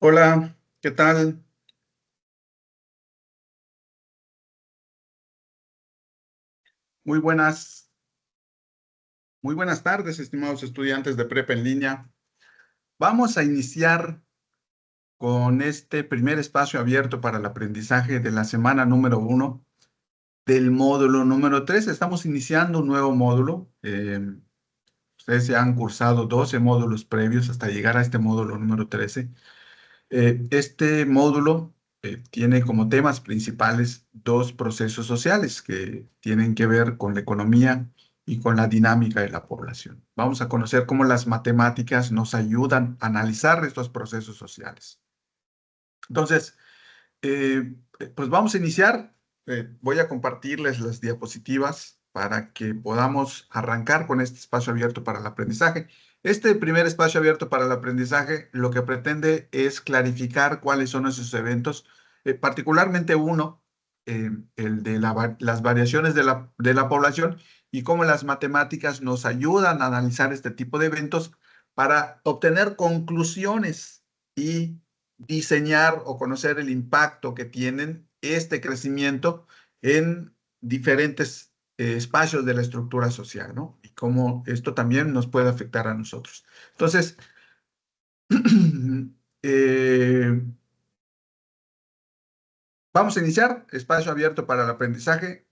Hola, ¿qué tal? Muy buenas, muy buenas tardes, estimados estudiantes de prepa en línea. Vamos a iniciar con este primer espacio abierto para el aprendizaje de la semana número 1 del módulo número 3. Estamos iniciando un nuevo módulo. Ustedes ya han cursado 12 módulos previos hasta llegar a este módulo número 13. Este módulo tiene como temas principales dos procesos sociales que tienen que ver con la economía y con la dinámica de la población. Vamos a conocer cómo las matemáticas nos ayudan a analizar estos procesos sociales. Entonces, pues vamos a iniciar. Voy a compartirles las diapositivas para que podamos arrancar con este espacio abierto para el aprendizaje. Este primer espacio abierto para el aprendizaje lo que pretende es clarificar cuáles son esos eventos, particularmente uno, el de las variaciones de la población y cómo las matemáticas nos ayudan a analizar este tipo de eventos para obtener conclusiones y diseñar o conocer el impacto que tienen este crecimiento en diferentes espacios de la estructura social, ¿no? Y cómo esto también nos puede afectar a nosotros. Entonces, eh, vamos a iniciar espacio abierto para el aprendizaje,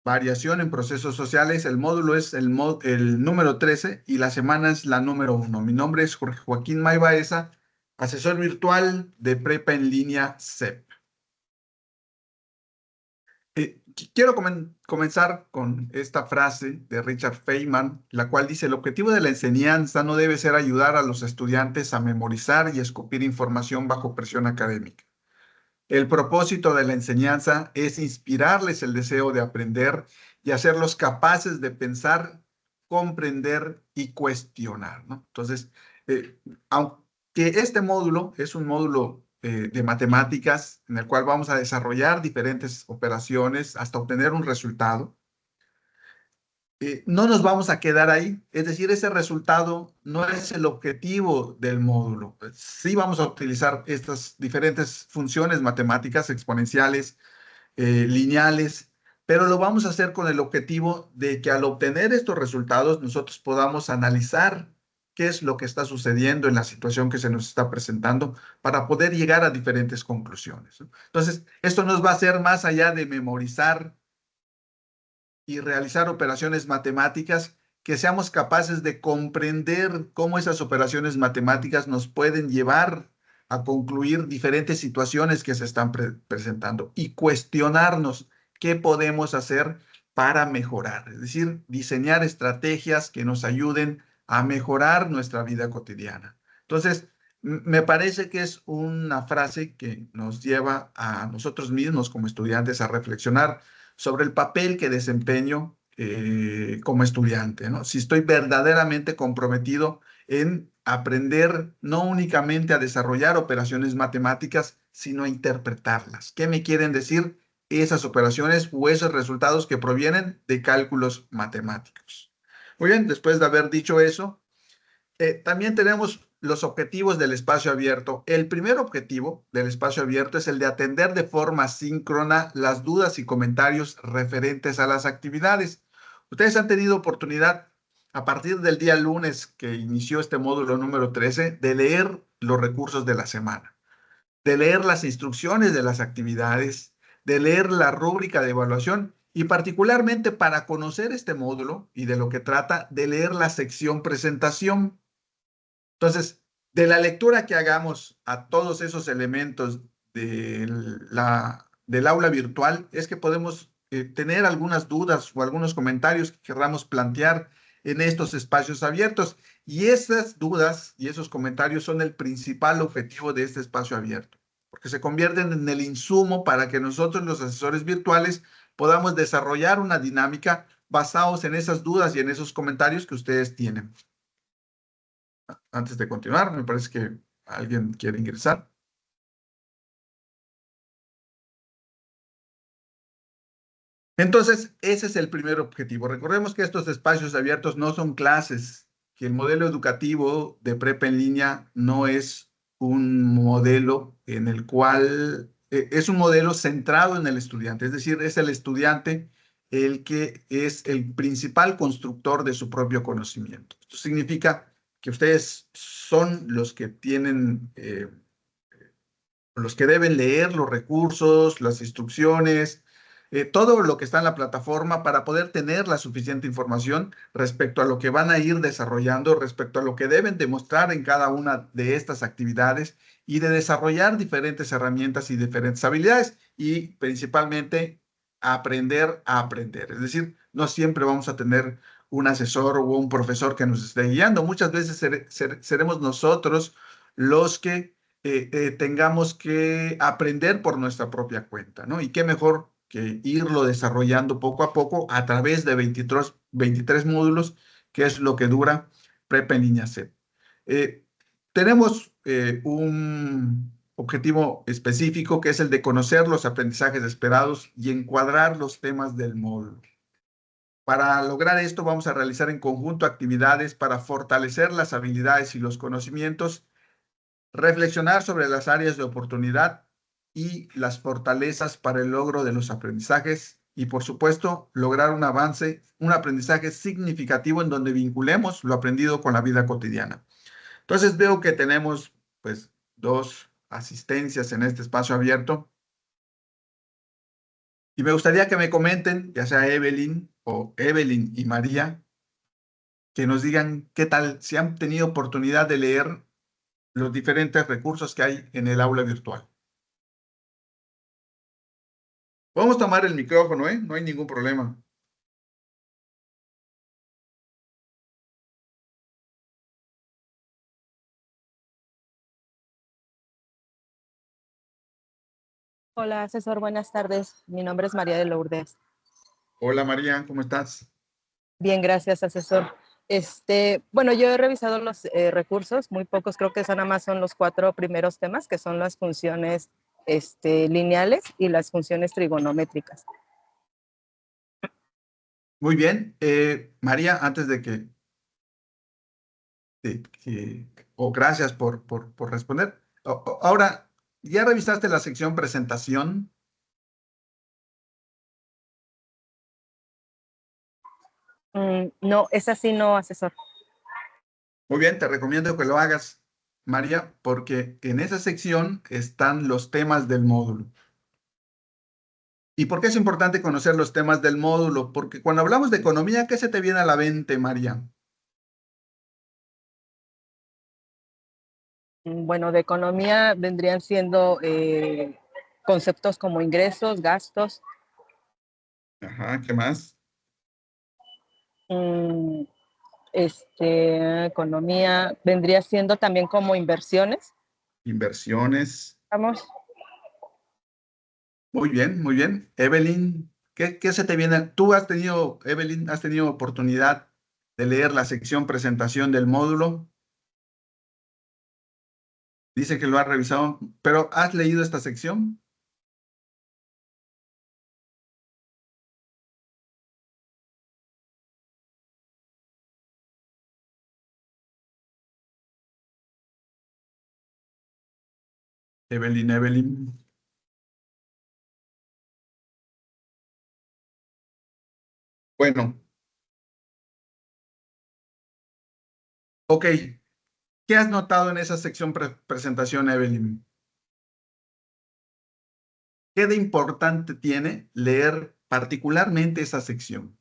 variación en procesos sociales. El módulo es el número 13 y la semana es la número 1. Mi nombre es Jorge Joaquín May Baeza, asesor virtual de Prepa en Línea CEP. Quiero comenzar con esta frase de Richard Feynman, la cual dice: el objetivo de la enseñanza no debe ser ayudar a los estudiantes a memorizar y escupir información bajo presión académica. El propósito de la enseñanza es inspirarles el deseo de aprender y hacerlos capaces de pensar, comprender y cuestionar, ¿no? Entonces, aunque este módulo es un módulo de matemáticas en el cual vamos a desarrollar diferentes operaciones hasta obtener un resultado, no nos vamos a quedar ahí. Es decir, ese resultado no es el objetivo del módulo. Sí vamos a utilizar estas diferentes funciones matemáticas exponenciales, lineales, pero lo vamos a hacer con el objetivo de que al obtener estos resultados nosotros podamos analizar qué es lo que está sucediendo en la situación que se nos está presentando para poder llegar a diferentes conclusiones, ¿no? Entonces, esto nos va a hacer más allá de memorizar y realizar operaciones matemáticas, que seamos capaces de comprender cómo esas operaciones matemáticas nos pueden llevar a concluir diferentes situaciones que se están presentando y cuestionarnos qué podemos hacer para mejorar, es decir, diseñar estrategias que nos ayuden a mejorar nuestra vida cotidiana. Entonces, me parece que es una frase que nos lleva a nosotros mismos como estudiantes a reflexionar sobre el papel que desempeño como estudiante, ¿no? Si estoy verdaderamente comprometido en aprender no únicamente a desarrollar operaciones matemáticas, sino a interpretarlas. ¿Qué me quieren decir esas operaciones o esos resultados que provienen de cálculos matemáticos? Muy bien, después de haber dicho eso, también tenemos los objetivos del espacio abierto. El primer objetivo del espacio abierto es el de atender de forma síncrona las dudas y comentarios referentes a las actividades. Ustedes han tenido oportunidad a partir del día lunes que inició este módulo número 13 de leer los recursos de la semana, de leer las instrucciones de las actividades, de leer la rúbrica de evaluación y particularmente para conocer este módulo y de lo que trata, de leer la sección presentación. Entonces, de la lectura que hagamos a todos esos elementos del aula virtual, es que podemos tener algunas dudas o algunos comentarios que queramos plantear en estos espacios abiertos. Y esas dudas y esos comentarios son el principal objetivo de este espacio abierto, porque se convierten en el insumo para que nosotros, los asesores virtuales, podamos desarrollar una dinámica basados en esas dudas y en esos comentarios que ustedes tienen. Antes de continuar, me parece que alguien quiere ingresar. Entonces, ese es el primer objetivo. Recordemos que estos espacios abiertos no son clases, que el modelo educativo de prepa en línea no es un modelo en el cual es un modelo centrado en el estudiante, es decir, es el estudiante el que es el principal constructor de su propio conocimiento. Esto significa que ustedes son los que tienen, los que deben leer los recursos, las instrucciones, todo lo que está en la plataforma para poder tener la suficiente información respecto a lo que van a ir desarrollando, respecto a lo que deben demostrar en cada una de estas actividades y de desarrollar diferentes herramientas y diferentes habilidades y principalmente aprender a aprender. Es decir, no siempre vamos a tener un asesor o un profesor que nos esté guiando. Muchas veces seremos nosotros los que tengamos que aprender por nuestra propia cuenta, ¿no? Y qué mejor que irlo desarrollando poco a poco a través de 23 módulos, que es lo que dura Prepa en Línea C. Eh, tenemos un objetivo específico que es el de conocer los aprendizajes esperados y encuadrar los temas del módulo. Para lograr esto vamos a realizar en conjunto actividades para fortalecer las habilidades y los conocimientos, reflexionar sobre las áreas de oportunidad y las fortalezas para el logro de los aprendizajes y, por supuesto, lograr un avance, un aprendizaje significativo en donde vinculemos lo aprendido con la vida cotidiana. Entonces veo que tenemos pues dos asistencias en este espacio abierto y me gustaría que me comenten, ya sea Evelyn o Evelyn y María, que nos digan qué tal, si han tenido oportunidad de leer los diferentes recursos que hay en el aula virtual. Podemos tomar el micrófono, ¿eh? No hay ningún problema. Hola, asesor, buenas tardes. Mi nombre es María de Lourdes. Hola María, ¿cómo estás? Bien, gracias, asesor. Bueno, yo he revisado los recursos, muy pocos, creo que son nada más son los 4 primeros temas, que son las funciones lineales y las funciones trigonométricas. Muy bien. María, antes de gracias por responder. Ahora, ¿ya revisaste la sección presentación? No, es así, no, asesor. Muy bien, te recomiendo que lo hagas, María, porque en esa sección están los temas del módulo. ¿Y por qué es importante conocer los temas del módulo? Porque cuando hablamos de economía, ¿qué se te viene a la mente, María? Bueno, de economía vendrían siendo conceptos como ingresos, gastos, Ajá, ¿qué más? mm, economía vendría siendo también como inversiones. Inversiones. Vamos. Muy bien, muy bien. Evelyn, ¿qué se te viene? ¿Tú has tenido, Evelyn, has tenido oportunidad de leer la sección presentación del módulo? Dice que lo has revisado, pero ¿has leído esta sección? Evelyn, Evelyn. Bueno, ok. ¿Qué has notado en esa sección presentación, Evelyn? ¿Qué de importante tiene leer particularmente esa sección?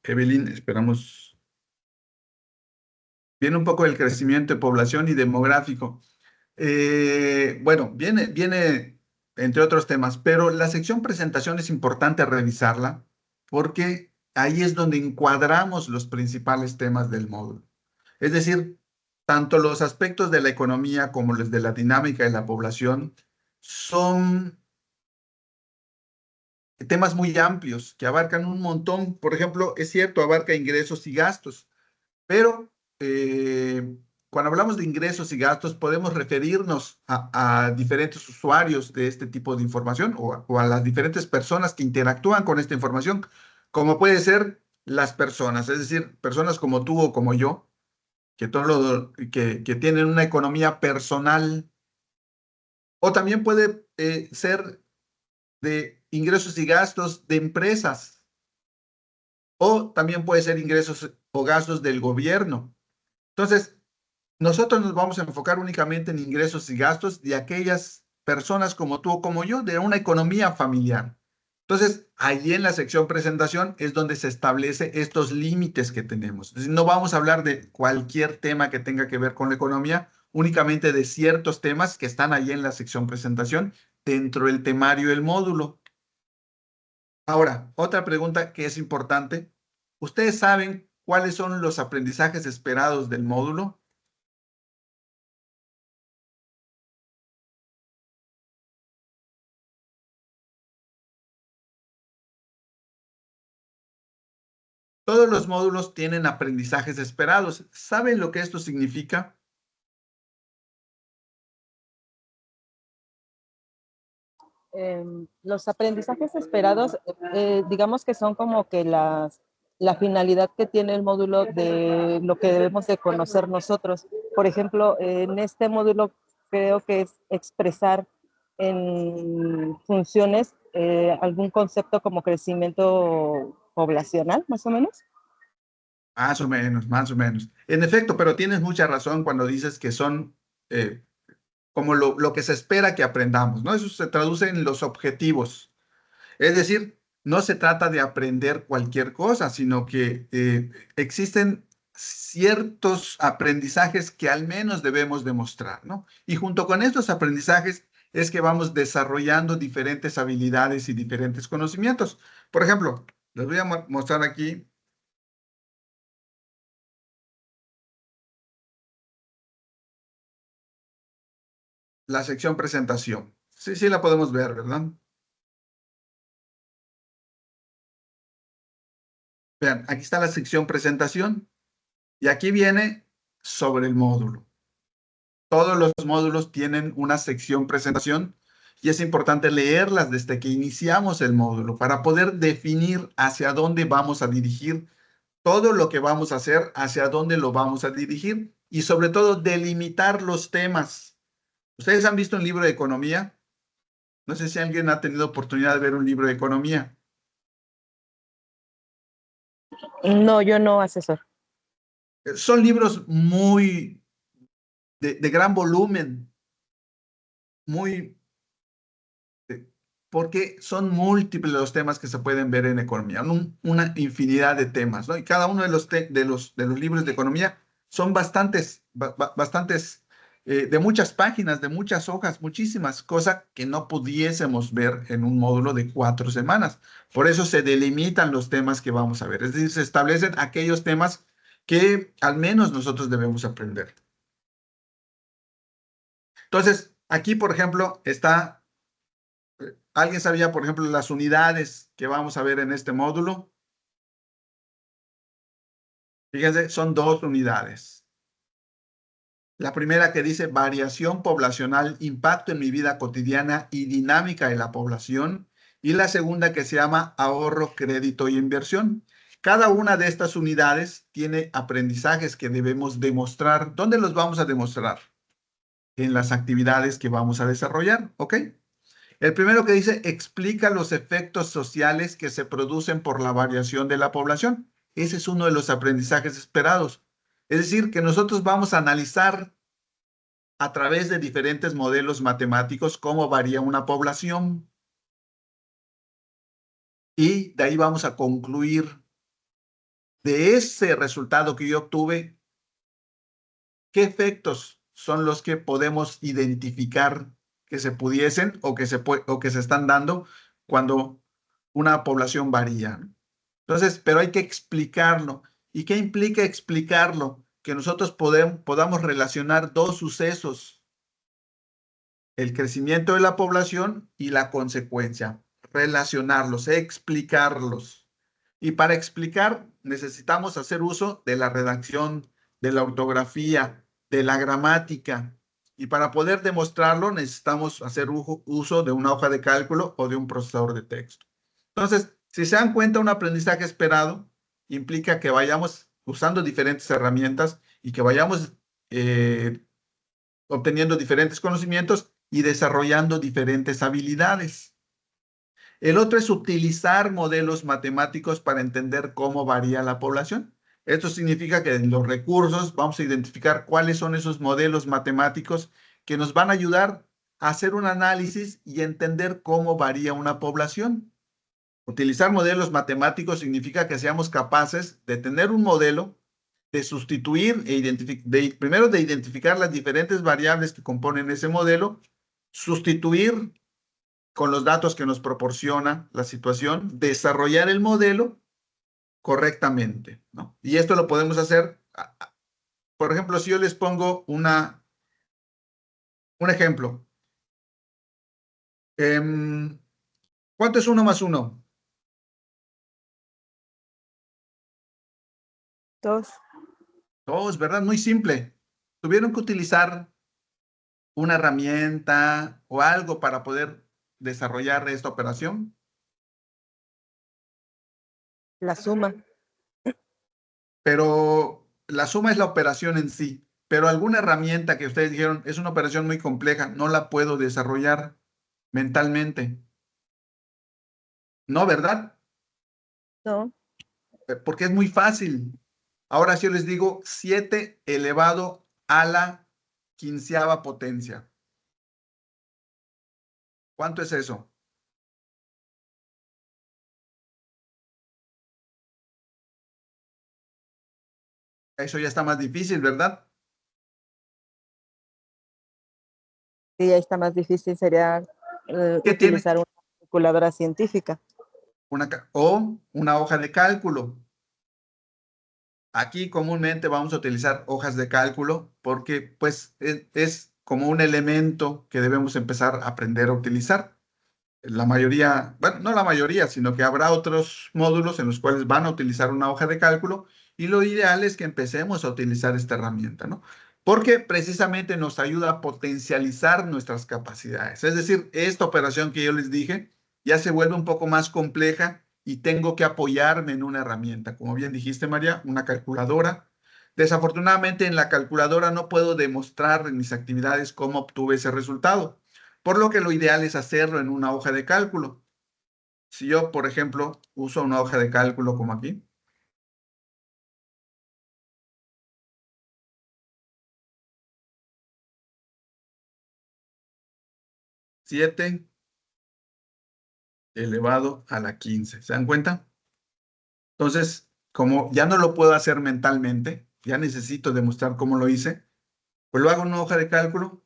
Evelyn, esperamos. Viene un poco del crecimiento de población y demográfico. Bueno, viene entre otros temas, pero la sección presentación es importante revisarla porque ahí es donde encuadramos los principales temas del módulo. Es decir, tanto los aspectos de la economía como los de la dinámica de la población son temas muy amplios que abarcan un montón. Por ejemplo, es cierto, abarca ingresos y gastos, pero cuando hablamos de ingresos y gastos podemos referirnos a diferentes usuarios de este tipo de información o a las diferentes personas que interactúan con esta información, como puede ser las personas, es decir, personas como tú o como yo, que tienen una economía personal, o también puede ser de ingresos y gastos de empresas, o también puede ser ingresos o gastos del gobierno. Entonces, nosotros nos vamos a enfocar únicamente en ingresos y gastos de aquellas personas como tú o como yo, de una economía familiar. Entonces, allí en la sección presentación es donde se establece estos límites que tenemos. Es decir, no vamos a hablar de cualquier tema que tenga que ver con la economía, únicamente de ciertos temas que están allí en la sección presentación dentro del temario del módulo. Ahora, otra pregunta que es importante. ¿Ustedes saben cuáles son los aprendizajes esperados del módulo? Todos los módulos tienen aprendizajes esperados. ¿Saben lo que esto significa? Los aprendizajes esperados, digamos que son como que la finalidad que tiene el módulo de lo que debemos de conocer nosotros. Por ejemplo, en este módulo creo que es expresar en funciones algún concepto como crecimiento poblacional, más o menos. Más o menos, más o menos. En efecto, pero tienes mucha razón cuando dices que son eh, como lo que se espera que aprendamos, ¿no? Eso se traduce en los objetivos. Es decir, no se trata de aprender cualquier cosa, sino que existen ciertos aprendizajes que al menos debemos demostrar, ¿no? Y junto con estos aprendizajes es que vamos desarrollando diferentes habilidades y diferentes conocimientos. Por ejemplo, les voy a mostrar aquí la sección presentación. Sí, sí la podemos ver, ¿verdad? Vean, aquí está la sección presentación y aquí viene sobre el módulo. Todos los módulos tienen una sección presentación y es importante leerlas desde que iniciamos el módulo para poder definir hacia dónde vamos a dirigir todo lo que vamos a hacer, hacia dónde lo vamos a dirigir y sobre todo delimitar los temas. ¿Ustedes han visto un libro de economía? No sé si alguien ha tenido oportunidad de ver un libro de economía. No, yo no, asesor. Son libros muy de gran volumen, muy porque son múltiples los temas que se pueden ver en economía, una infinidad de temas, ¿no? Y cada uno de los libros de economía son bastantes, de muchas páginas, de muchas hojas, muchísimas cosas que no pudiésemos ver en un módulo de 4 semanas. Por eso se delimitan los temas que vamos a ver, es decir, se establecen aquellos temas que al menos nosotros debemos aprender. Entonces, aquí, por ejemplo, está. ¿Alguien sabía, por ejemplo, las unidades que vamos a ver en este módulo? Fíjense, son 2 unidades. La primera que dice variación poblacional, impacto en mi vida cotidiana y dinámica de la población. Y la segunda que se llama ahorro, crédito y inversión. Cada una de estas unidades tiene aprendizajes que debemos demostrar. ¿Dónde los vamos a demostrar? En las actividades que vamos a desarrollar, ¿ok? El primero que dice, explica los efectos sociales que se producen por la variación de la población. Ese es uno de los aprendizajes esperados. Es decir, que nosotros vamos a analizar a través de diferentes modelos matemáticos cómo varía una población y de ahí vamos a concluir de ese resultado que yo obtuve, qué efectos son los que podemos identificar que se pudiesen o que se están dando cuando una población varía. Entonces, pero hay que explicarlo. ¿Y qué implica explicarlo? Que nosotros podamos relacionar 2 sucesos, el crecimiento de la población y la consecuencia, relacionarlos, explicarlos. Y para explicar necesitamos hacer uso de la redacción, de la ortografía, de la gramática. Y para poder demostrarlo necesitamos hacer uso de una hoja de cálculo o de un procesador de texto. Entonces, si se dan cuenta, un aprendizaje esperado implica que vayamos usando diferentes herramientas y que vayamos obteniendo diferentes conocimientos y desarrollando diferentes habilidades. El otro es utilizar modelos matemáticos para entender cómo varía la población. Esto significa que en los recursos vamos a identificar cuáles son esos modelos matemáticos que nos van a ayudar a hacer un análisis y entender cómo varía una población. Utilizar modelos matemáticos significa que seamos capaces de tener un modelo, de sustituir primero de identificar las diferentes variables que componen ese modelo, sustituir con los datos que nos proporciona la situación, desarrollar el modelo correctamente, ¿no? Y esto lo podemos hacer, por ejemplo, si yo les pongo un ejemplo. ¿Cuánto es 1 más 1? 2. 2, ¿verdad? Muy simple. Tuvieron que utilizar una herramienta o algo para poder desarrollar esta operación. La suma. Pero la suma es la operación en sí. Pero alguna herramienta que ustedes dijeron es una operación muy compleja, no la puedo desarrollar mentalmente. No, ¿verdad? No. Porque es muy fácil. Ahora sí les digo 7 elevado a la 15ª potencia. ¿Cuánto es eso? Eso ya está más difícil, ¿verdad? Sí, ahí está más difícil, sería ¿Qué tiene? utilizar una calculadora científica. O una hoja de cálculo. Aquí comúnmente vamos a utilizar hojas de cálculo porque pues es como un elemento que debemos empezar a aprender a utilizar. La mayoría, bueno, no la mayoría, sino que habrá otros módulos en los cuales van a utilizar una hoja de cálculo y lo ideal es que empecemos a utilizar esta herramienta, ¿no? Porque precisamente nos ayuda a potencializar nuestras capacidades. Es decir, esta operación que yo les dije ya se vuelve un poco más compleja y tengo que apoyarme en una herramienta. Como bien dijiste, María, una calculadora. Desafortunadamente en la calculadora no puedo demostrar en mis actividades cómo obtuve ese resultado, por lo que lo ideal es hacerlo en una hoja de cálculo. Si yo, por ejemplo, uso una hoja de cálculo como aquí, 7 elevado a la 15. ¿Se dan cuenta? Entonces, como ya no lo puedo hacer mentalmente, ya necesito demostrar cómo lo hice, pues lo hago en una hoja de cálculo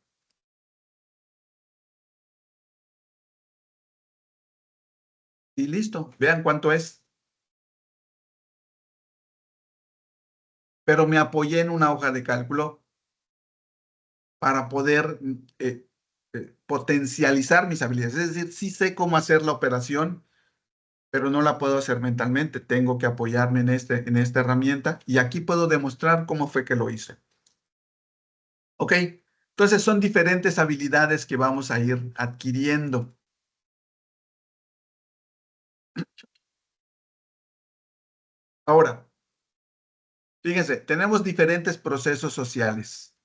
y listo. Vean cuánto es. Pero me apoyé en una hoja de cálculo para poder potencializar mis habilidades. Es decir, sí sé cómo hacer la operación, pero no la puedo hacer mentalmente. Tengo que apoyarme en esta herramienta y aquí puedo demostrar cómo fue que lo hice. ¿Ok? Entonces son diferentes habilidades que vamos a ir adquiriendo. Ahora, fíjense, tenemos diferentes procesos sociales,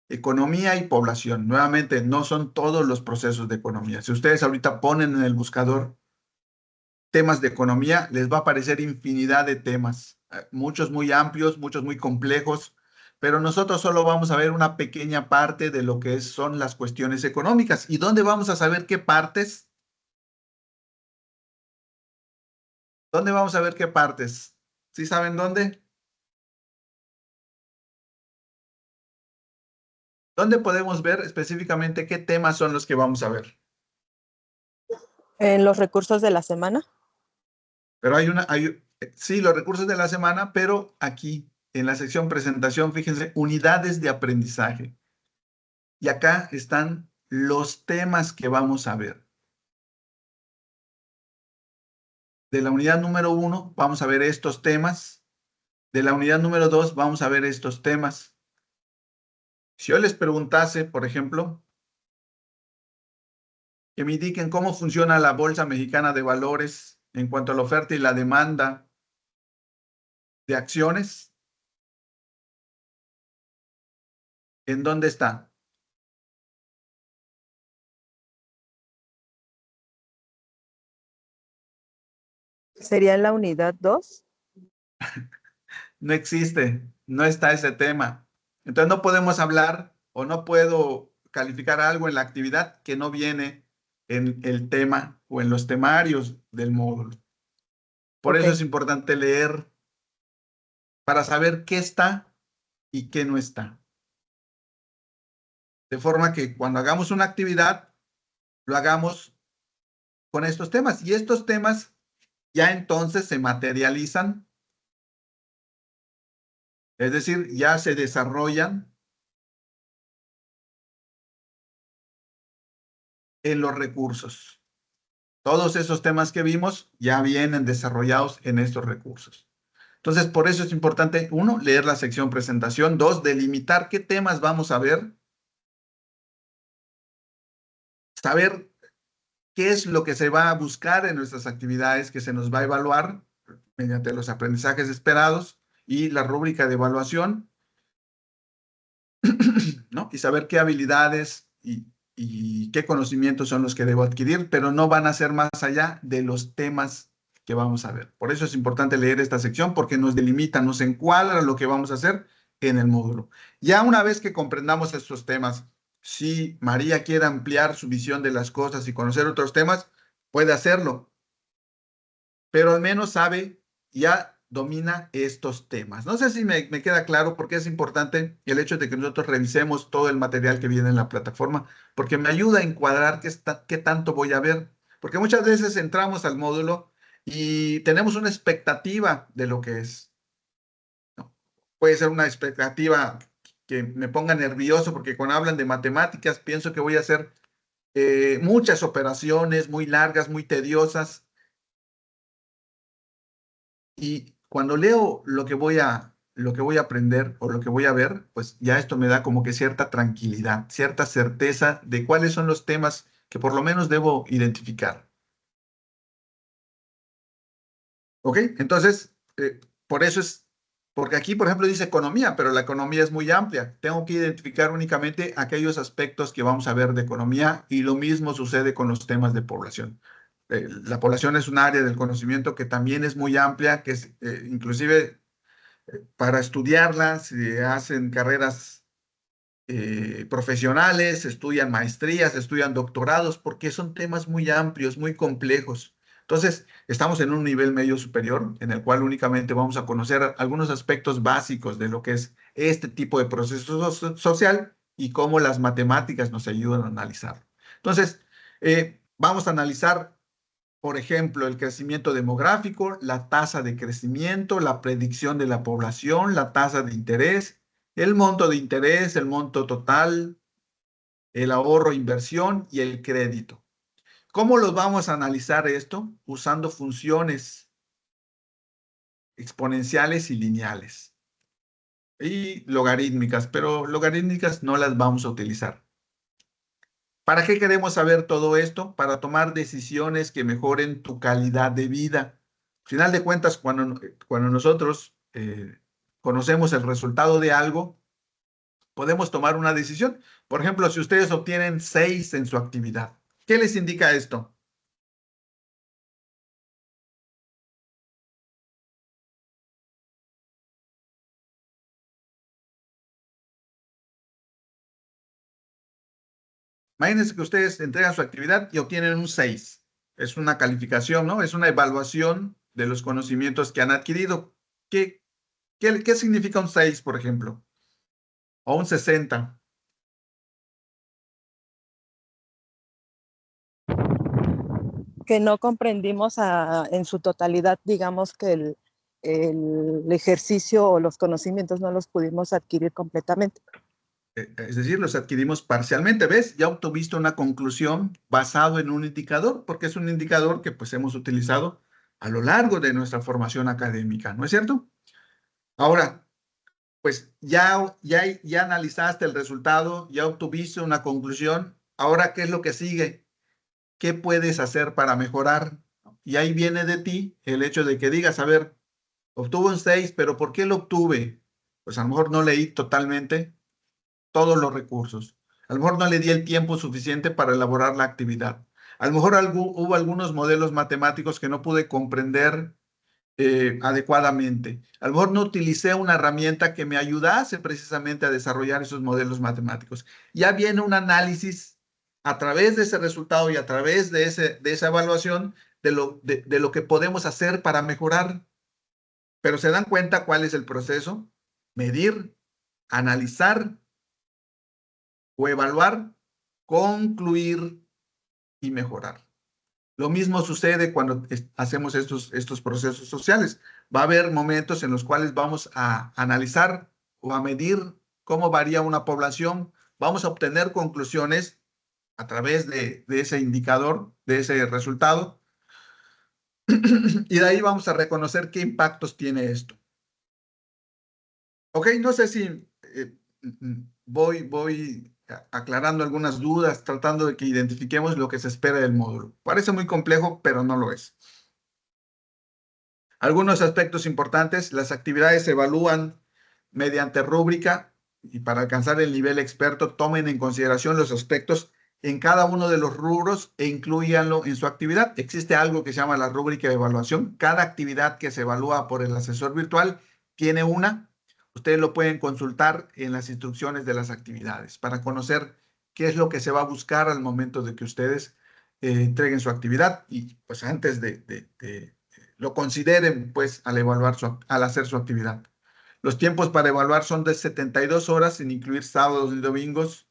economía y población. Nuevamente, no son todos los procesos de economía. Si ustedes ahorita ponen en el buscador temas de economía, les va a aparecer infinidad de temas, muchos muy amplios, muchos muy complejos, pero nosotros solo vamos a ver una pequeña parte de lo que son las cuestiones económicas. ¿Y dónde vamos a saber qué partes? ¿Dónde vamos a ver qué partes? ¿Sí saben dónde? ¿Dónde podemos ver específicamente qué temas son los que vamos a ver? En los recursos de la semana. Pero sí, los recursos de la semana, pero aquí en la sección presentación, fíjense, unidades de aprendizaje. Y acá están los temas que vamos a ver. de la unidad número 1 vamos a ver estos temas. De la unidad número 2 vamos a ver estos temas. Si yo les preguntase, por ejemplo, que me indiquen cómo funciona la Bolsa Mexicana de Valores en cuanto a la oferta y la demanda de acciones, ¿en dónde está? ¿Sería en la unidad 2? No existe, no está ese tema. Entonces no podemos hablar o no puedo calificar algo en la actividad que no viene en el tema o en los temarios del módulo. Por Ok, eso es importante leer para saber qué está y qué no está. De forma que cuando hagamos una actividad, lo hagamos con estos temas. Y estos temas ya entonces se materializan, es decir, ya se desarrollan en los recursos. Todos esos temas que vimos ya vienen desarrollados en estos recursos. Entonces, por eso es importante, uno, leer la sección presentación, dos, delimitar qué temas vamos a ver, saber qué es lo que se va a buscar en nuestras actividades, que se nos va a evaluar mediante los aprendizajes esperados y la rúbrica de evaluación, ¿no? Y saber qué habilidades y qué conocimientos son los que debo adquirir, pero no van a ser más allá de los temas que vamos a ver. Por eso es importante leer esta sección porque nos delimita, nos encuadra lo que vamos a hacer en el módulo. Ya una vez que comprendamos estos temas, si María quiere ampliar su visión de las cosas y conocer otros temas, puede hacerlo, pero al menos sabe, ya domina estos temas. No sé si me queda claro porque es importante el hecho de que nosotros revisemos todo el material que viene en la plataforma, porque me ayuda a encuadrar qué tanto voy a ver. Porque muchas veces entramos al módulo y tenemos una expectativa de lo que es, ¿no? Puede ser una expectativa que me ponga nervioso porque cuando hablan de matemáticas pienso que voy a hacer muchas operaciones muy largas, muy tediosas. Y cuando leo lo que voy a aprender o lo que voy a ver, pues ya esto me da como que cierta tranquilidad, cierta certeza de cuáles son los temas que por lo menos debo identificar. ¿Ok? Entonces, por eso es, porque aquí, por ejemplo, dice economía, pero la economía es muy amplia. Tengo que identificar únicamente aquellos aspectos que vamos a ver de economía y lo mismo sucede con los temas de población. La población es un área del conocimiento que también es muy amplia, que es, inclusive para estudiarlas, se hacen carreras profesionales, estudian maestrías, estudian doctorados, porque son temas muy amplios, muy complejos. Entonces, estamos en un nivel medio superior en el cual únicamente vamos a conocer algunos aspectos básicos de lo que es este tipo de proceso social y cómo las matemáticas nos ayudan a analizarlo. Entonces, vamos a analizar, por ejemplo, el crecimiento demográfico, la tasa de crecimiento, la predicción de la población, la tasa de interés, el monto de interés, el monto total, el ahorro, inversión y el crédito. ¿Cómo los vamos a analizar esto? Usando funciones exponenciales y lineales y logarítmicas, pero logarítmicas no las vamos a utilizar. ¿Para qué queremos saber todo esto? Para tomar decisiones que mejoren tu calidad de vida. Al final de cuentas, cuando nosotros conocemos el resultado de algo, podemos tomar una decisión. Por ejemplo, si ustedes obtienen 6 en su actividad, ¿qué les indica esto? Imagínense que ustedes entregan su actividad y obtienen un 6. Es una calificación, ¿no? Es una evaluación de los conocimientos que han adquirido. ¿Qué significa un 6, por ejemplo? O un 60. Que no comprendimos en su totalidad, digamos que el ejercicio o los conocimientos no los pudimos adquirir completamente. Es decir, los adquirimos parcialmente. ¿Ves? Ya obtuviste una conclusión basado en un indicador, porque es un indicador que pues hemos utilizado a lo largo de nuestra formación académica, ¿no es cierto? Ahora, pues ya analizaste el resultado, ya obtuviste una conclusión. Ahora, ¿qué es lo que sigue? ¿Qué puedes hacer para mejorar? Y ahí viene de ti el hecho de que digas, a ver, obtuvo un 6, pero ¿por qué lo obtuve? Pues a lo mejor no leí totalmente todos los recursos. A lo mejor no le di el tiempo suficiente para elaborar la actividad. A lo mejor hubo algunos modelos matemáticos que no pude comprender adecuadamente. A lo mejor no utilicé una herramienta que me ayudase precisamente a desarrollar esos modelos matemáticos. Ya viene un análisis a través de ese resultado y a través de esa evaluación de lo que podemos hacer para mejorar. Pero se dan cuenta cuál es el proceso: medir, analizar o evaluar, concluir y mejorar. Lo mismo sucede cuando hacemos estos procesos sociales. Va a haber momentos en los cuales vamos a analizar o a medir cómo varía una población. Vamos a obtener conclusiones a través de ese indicador, de ese resultado, y de ahí vamos a reconocer qué impactos tiene esto. Ok, no sé si voy aclarando algunas dudas, tratando de que identifiquemos lo que se espera del módulo. Parece muy complejo, pero no lo es. Algunos aspectos importantes: las actividades se evalúan mediante rúbrica, y para alcanzar el nivel experto tomen en consideración los aspectos en cada uno de los rubros e incluyanlo en su actividad. Existe algo que se llama la rúbrica de evaluación. Cada actividad que se evalúa por el asesor virtual tiene una. Ustedes lo pueden consultar en las instrucciones de las actividades para conocer qué es lo que se va a buscar al momento de que ustedes entreguen su actividad, y pues antes de lo consideren pues al hacer su actividad. Los tiempos para evaluar son de 72 horas sin incluir sábados y domingos.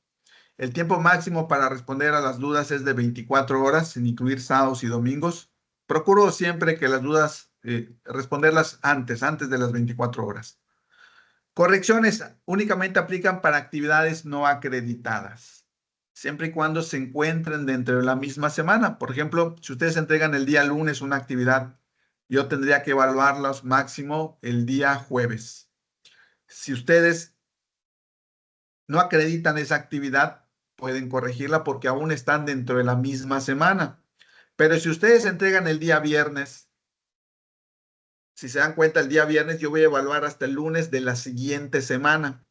El tiempo máximo para responder a las dudas es de 24 horas sin incluir sábados y domingos. Procuro siempre que las dudas responderlas antes de las 24 horas. Correcciones únicamente aplican para actividades no acreditadas, siempre y cuando se encuentren dentro de la misma semana. Por ejemplo, si ustedes entregan el día lunes una actividad, yo tendría que evaluarlas máximo el día jueves. Si ustedes no acreditan esa actividad, pueden corregirla porque aún están dentro de la misma semana. Pero si ustedes entregan el día viernes, si se dan cuenta, el día viernes yo voy a evaluar hasta el lunes de la siguiente semana.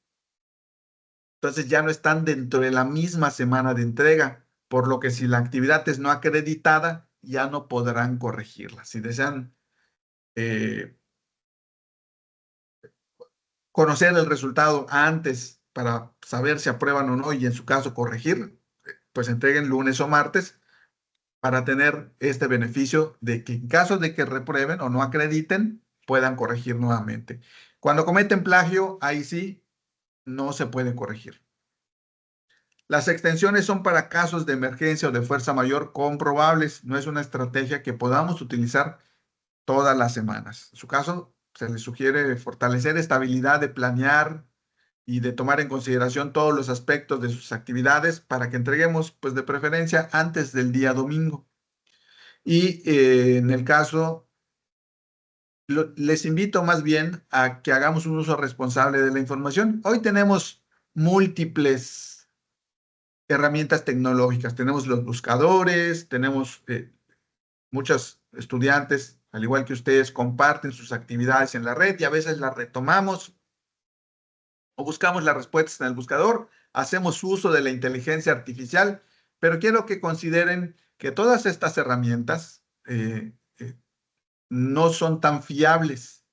Entonces ya no están dentro de la misma semana de entrega, por lo que si la actividad es no acreditada, ya no podrán corregirla. Si desean conocer el resultado antes para saber si aprueban o no y en su caso corregir, pues entreguen lunes o martes para tener este beneficio de que en caso de que reprueben o no acrediten, puedan corregir nuevamente. Cuando cometen plagio, ahí sí no se puede corregir. Las extensiones son para casos de emergencia o de fuerza mayor comprobables. No es una estrategia que podamos utilizar todas las semanas. En su caso, se les sugiere fortalecer esta habilidad de planear y de tomar en consideración todos los aspectos de sus actividades para que entreguemos, pues de preferencia, antes del día domingo. Y en el caso, les invito más bien a que hagamos un uso responsable de la información. Hoy tenemos múltiples herramientas tecnológicas. Tenemos los buscadores, tenemos muchos estudiantes, al igual que ustedes, comparten sus actividades en la red y a veces las retomamos o buscamos las respuestas en el buscador, hacemos uso de la inteligencia artificial, pero quiero que consideren que todas estas herramientas no son tan fiables.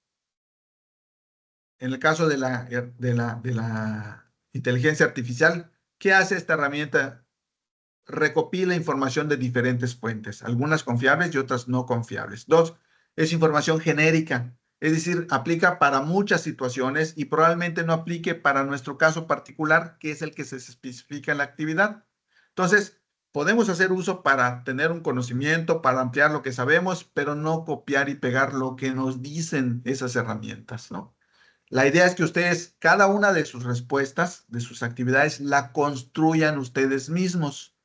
En el caso de la inteligencia artificial, ¿qué hace esta herramienta? Recopila información de diferentes fuentes, algunas confiables y otras no confiables. Dos, es información genérica, es decir, aplica para muchas situaciones y probablemente no aplique para nuestro caso particular, que es el que se especifica en la actividad. Entonces, podemos hacer uso para tener un conocimiento, para ampliar lo que sabemos, pero no copiar y pegar lo que nos dicen esas herramientas, ¿no? La idea es que ustedes, cada una de sus respuestas, de sus actividades, la construyan ustedes mismos.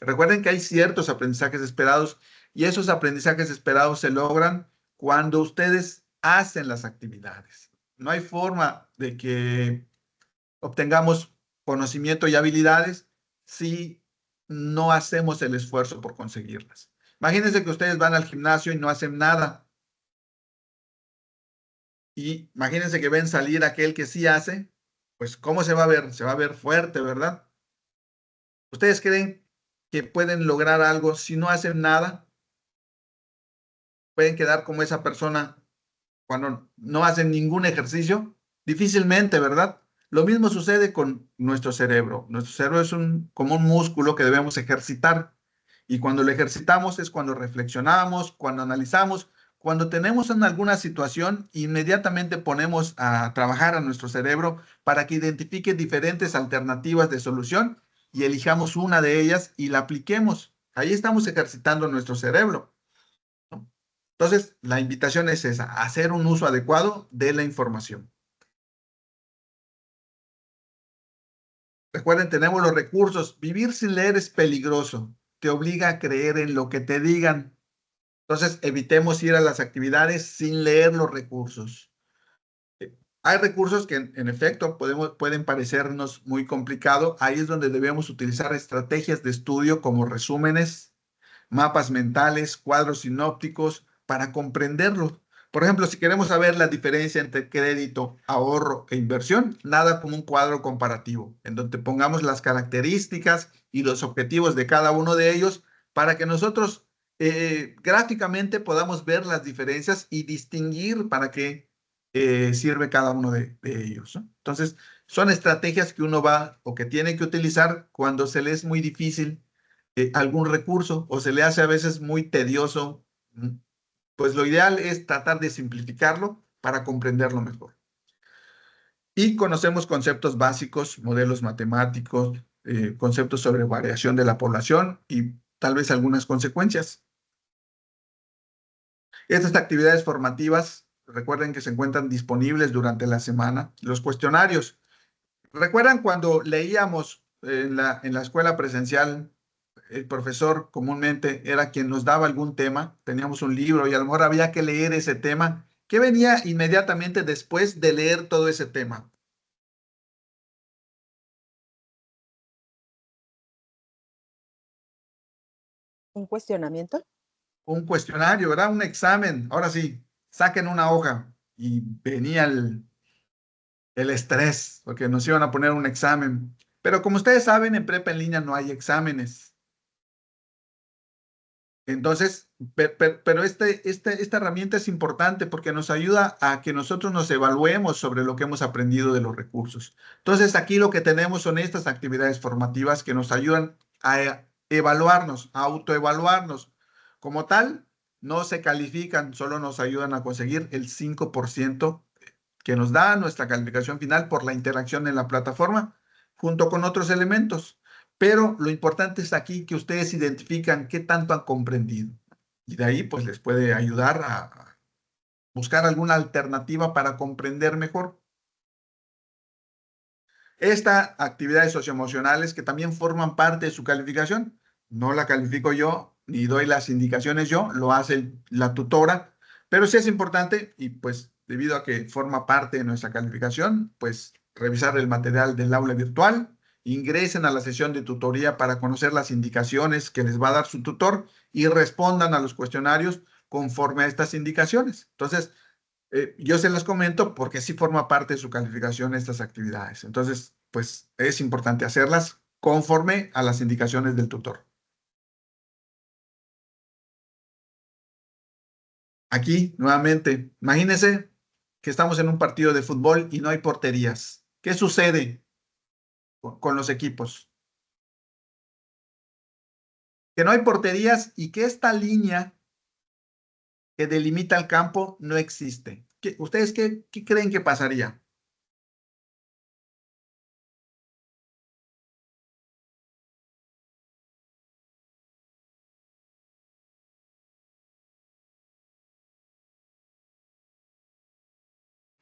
Recuerden que hay ciertos aprendizajes esperados y esos aprendizajes esperados se logran cuando ustedes hacen las actividades. No hay forma de que obtengamos conocimiento y habilidades si no hacemos el esfuerzo por conseguirlas. Imagínense que ustedes van al gimnasio y no hacen nada. Y imagínense que ven salir aquel que sí hace, pues ¿cómo se va a ver? Se va a ver fuerte, ¿verdad? ¿Ustedes creen que pueden lograr algo si no hacen nada? ¿Pueden quedar como esa persona cuando no hacen ningún ejercicio? Difícilmente, ¿verdad? Lo mismo sucede con nuestro cerebro. Nuestro cerebro es como un músculo que debemos ejercitar. Y cuando lo ejercitamos es cuando reflexionamos, cuando analizamos, cuando tenemos en alguna situación, inmediatamente ponemos a trabajar a nuestro cerebro para que identifique diferentes alternativas de solución y elijamos una de ellas y la apliquemos. Ahí estamos ejercitando nuestro cerebro, ¿no? Entonces, la invitación es esa, hacer un uso adecuado de la información. Recuerden, tenemos los recursos. Vivir sin leer es peligroso. Te obliga a creer en lo que te digan. Entonces, evitemos ir a las actividades sin leer los recursos. Hay recursos que, en efecto, pueden parecernos muy complicados. Ahí es donde debemos utilizar estrategias de estudio como resúmenes, mapas mentales, cuadros sinópticos para comprenderlo. Por ejemplo, si queremos saber la diferencia entre crédito, ahorro e inversión, nada como un cuadro comparativo, en donde pongamos las características y los objetivos de cada uno de ellos para que nosotros gráficamente podamos ver las diferencias y distinguir para qué sirve cada uno de ellos, ¿no? Entonces, son estrategias que uno va o que tiene que utilizar cuando se le es muy difícil algún recurso o se le hace a veces muy tedioso. Pues lo ideal es tratar de simplificarlo para comprenderlo mejor. Y conocemos conceptos básicos, modelos matemáticos, conceptos sobre variación de la población y tal vez algunas consecuencias. Estas actividades formativas, recuerden que se encuentran disponibles durante la semana. Los cuestionarios. ¿Recuerdan cuando leíamos en la escuela presencial? El profesor comúnmente era quien nos daba algún tema, teníamos un libro y a lo mejor había que leer ese tema. ¿Qué venía inmediatamente después de leer todo ese tema? ¿Un cuestionamiento? Un cuestionario, ¿verdad? Un examen. Ahora sí, saquen una hoja y venía el estrés porque nos iban a poner un examen. Pero como ustedes saben, en prepa en línea no hay exámenes. Entonces, pero esta herramienta es importante porque nos ayuda a que nosotros nos evaluemos sobre lo que hemos aprendido de los recursos. Entonces, aquí lo que tenemos son estas actividades formativas que nos ayudan a evaluarnos, a autoevaluarnos. Como tal, no se califican, solo nos ayudan a conseguir el 5% que nos da nuestra calificación final por la interacción en la plataforma, junto con otros elementos. Pero lo importante es aquí que ustedes identifican qué tanto han comprendido. Y de ahí, pues, les puede ayudar a buscar alguna alternativa para comprender mejor. Estas actividades socioemocionales que también forman parte de su calificación, no la califico yo, ni doy las indicaciones yo, lo hace la tutora, pero sí es importante y pues debido a que forma parte de nuestra calificación, pues revisar el material del aula virtual, ingresen a la sesión de tutoría para conocer las indicaciones que les va a dar su tutor y respondan a los cuestionarios conforme a estas indicaciones. Entonces, yo se las comento porque sí forma parte de su calificación estas actividades. Entonces, pues es importante hacerlas conforme a las indicaciones del tutor. Aquí, nuevamente, imagínense que estamos en un partido de fútbol y no hay porterías. ¿Qué sucede con los equipos? Que no hay porterías y que esta línea que delimita el campo no existe. ¿Ustedes qué creen que pasaría?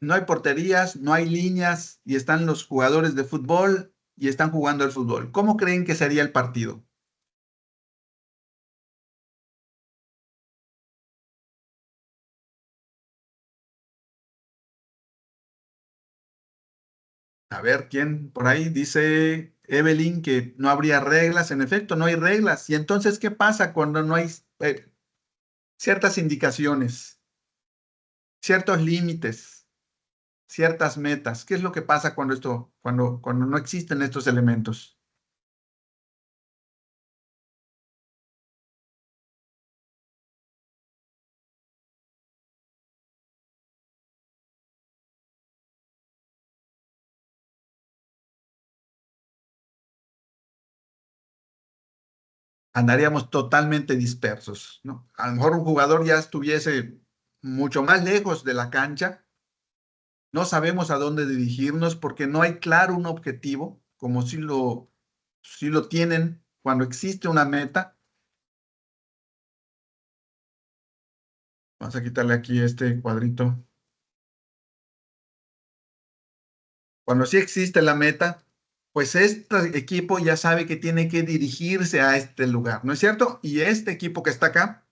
No hay porterías, no hay líneas y están los jugadores de fútbol y están jugando el fútbol. ¿Cómo creen que sería el partido? A ver, ¿quién por ahí dice Evelyn que no habría reglas? En efecto, no hay reglas. ¿Y entonces qué pasa cuando no hay ciertas indicaciones, ciertos límites, ciertas metas? ¿Qué es lo que pasa cuando no existen estos elementos? Andaríamos totalmente dispersos, ¿no? A lo mejor un jugador ya estuviese mucho más lejos de la cancha, no sabemos a dónde dirigirnos porque no hay claro un objetivo, como si lo tienen cuando existe una meta. Vamos a quitarle aquí este cuadrito. Cuando sí existe la meta, pues este equipo ya sabe que tiene que dirigirse a este lugar, ¿no es cierto? Y este equipo que está acá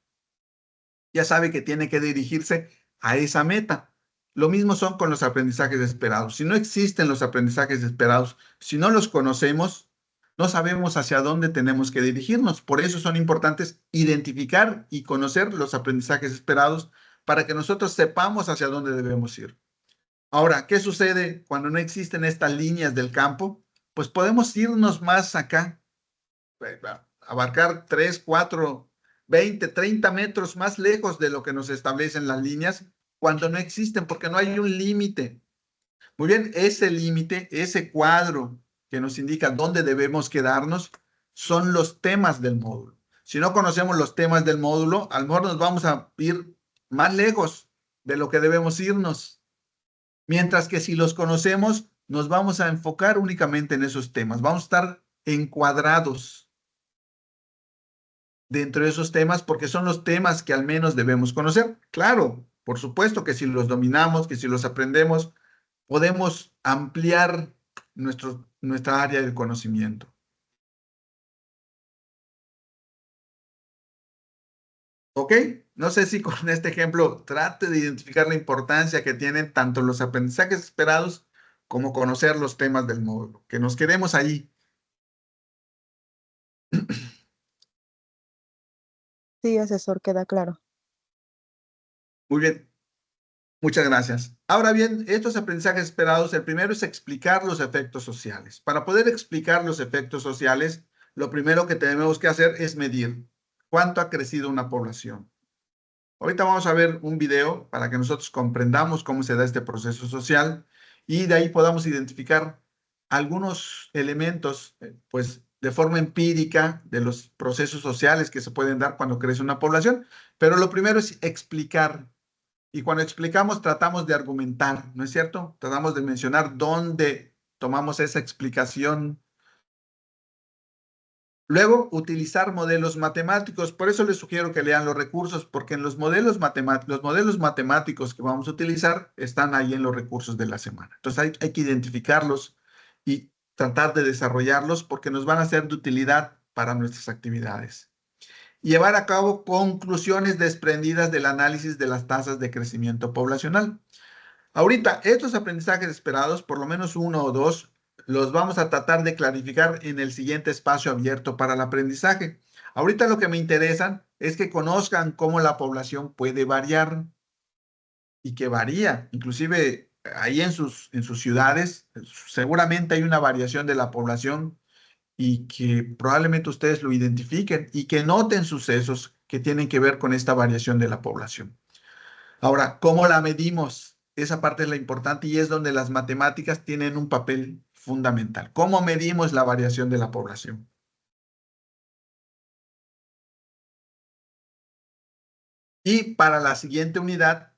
ya sabe que tiene que dirigirse a esa meta. Lo mismo son con los aprendizajes esperados. Si no existen los aprendizajes esperados, si no los conocemos, no sabemos hacia dónde tenemos que dirigirnos. Por eso son importantes identificar y conocer los aprendizajes esperados para que nosotros sepamos hacia dónde debemos ir. Ahora, ¿qué sucede cuando no existen estas líneas del campo? Pues podemos irnos más acá, abarcar 3, 4, 20, 30 metros más lejos de lo que nos establecen las líneas cuando no existen, porque no hay un límite. Muy bien, ese límite, ese cuadro que nos indica dónde debemos quedarnos, son los temas del módulo. Si no conocemos los temas del módulo, a lo mejor nos vamos a ir más lejos de lo que debemos irnos. Mientras que si los conocemos, nos vamos a enfocar únicamente en esos temas. Vamos a estar encuadrados dentro de esos temas porque son los temas que al menos debemos conocer. Claro, por supuesto que si los dominamos, que si los aprendemos, podemos ampliar nuestra área del conocimiento. ¿Ok? No sé si con este ejemplo trate de identificar la importancia que tienen tanto los aprendizajes esperados como conocer los temas del módulo. Que nos quedemos ahí. Sí, asesor, queda claro. Muy bien. Muchas gracias. Ahora bien, estos aprendizajes esperados, el primero es explicar los efectos sociales. Para poder explicar los efectos sociales, lo primero que tenemos que hacer es medir cuánto ha crecido una población. Ahorita vamos a ver un video para que nosotros comprendamos cómo se da este proceso social y de ahí podamos identificar algunos elementos, pues de forma empírica de los procesos sociales que se pueden dar cuando crece una población. Pero lo primero es explicar y cuando explicamos, tratamos de argumentar, ¿no es cierto? Tratamos de mencionar dónde tomamos esa explicación. Luego, utilizar modelos matemáticos. Por eso les sugiero que lean los recursos, porque en los modelos matemáticos que vamos a utilizar están ahí en los recursos de la semana. Entonces, hay que identificarlos y tratar de desarrollarlos porque nos van a ser de utilidad para nuestras actividades. Llevar a cabo conclusiones desprendidas del análisis de las tasas de crecimiento poblacional. Ahorita, estos aprendizajes esperados, por lo menos uno o dos, los vamos a tratar de clarificar en el siguiente espacio abierto para el aprendizaje. Ahorita lo que me interesa es que conozcan cómo la población puede variar y que varía. Inclusive ahí en sus ciudades, seguramente hay una variación de la población y que probablemente ustedes lo identifiquen y que noten sucesos que tienen que ver con esta variación de la población. Ahora, ¿cómo la medimos? Esa parte es la importante y es donde las matemáticas tienen un papel fundamental. ¿Cómo medimos la variación de la población? Y para la siguiente unidad,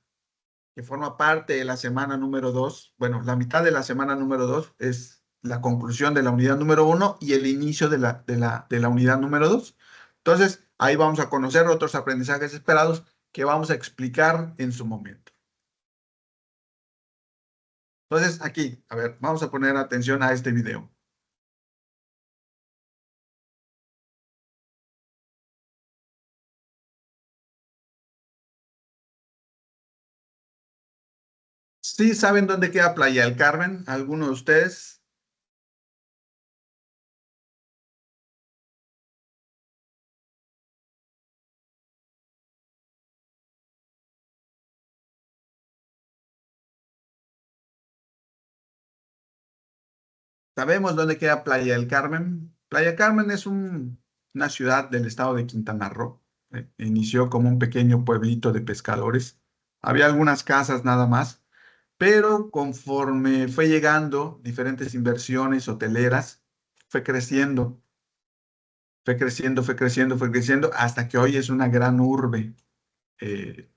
que forma parte de la semana número 2, bueno, la mitad de la semana número 2 es la conclusión de la unidad número 1 y el inicio de la unidad número 2. Entonces, ahí vamos a conocer otros aprendizajes esperados que vamos a explicar en su momento. Entonces, aquí, a ver, vamos a poner atención a este video. ¿Sí saben dónde queda Playa del Carmen? ¿Alguno de ustedes? ¿Sabemos dónde queda Playa del Carmen? Playa del Carmen es una ciudad del estado de Quintana Roo. Inició como un pequeño pueblito de pescadores. Había algunas casas nada más, pero conforme fue llegando diferentes inversiones hoteleras, fue creciendo, fue creciendo, fue creciendo, fue creciendo, hasta que hoy es una gran urbe. Eh,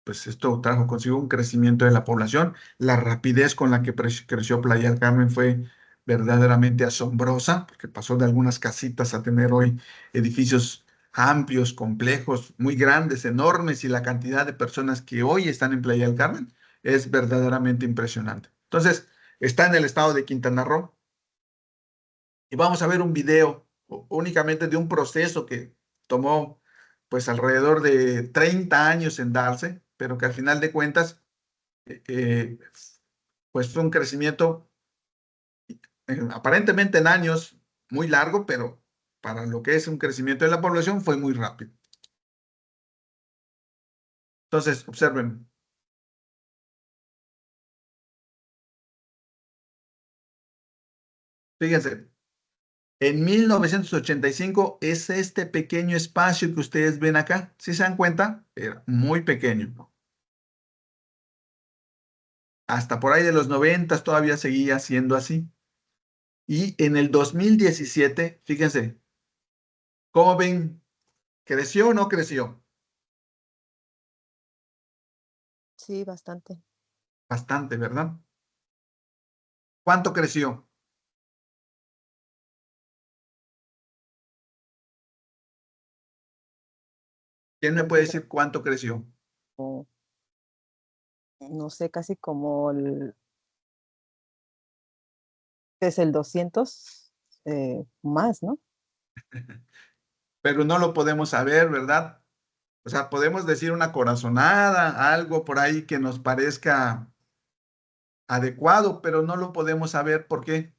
pues esto trajo consigo un crecimiento de la población. La rapidez con la que creció Playa del Carmen fue verdaderamente asombrosa, porque pasó de algunas casitas a tener hoy edificios amplios, complejos, muy grandes, enormes, y la cantidad de personas que hoy están en Playa del Carmen es verdaderamente impresionante. Entonces, está en el estado de Quintana Roo y vamos a ver un video únicamente de un proceso que tomó pues alrededor de 30 años en darse, pero que al final de cuentas eh, pues fue un crecimiento aparentemente en años muy largo, pero para lo que es un crecimiento de la población fue muy rápido. Entonces, observen, fíjense, en 1985 es este pequeño espacio que ustedes ven acá. ¿Sí se dan cuenta? Era muy pequeño. Hasta por ahí de los 90 todavía seguía siendo así. Y en el 2017, fíjense, ¿cómo ven? ¿Creció o no creció? Sí, bastante. Bastante, ¿verdad? ¿Cuánto creció? ¿Quién me Pues puede será decir cuánto creció? como, no sé, casi como es el 200 más, ¿no? Pero no lo podemos saber, ¿verdad? O sea, podemos decir una corazonada, algo por ahí que nos parezca adecuado, pero no lo podemos saber. ¿Por qué?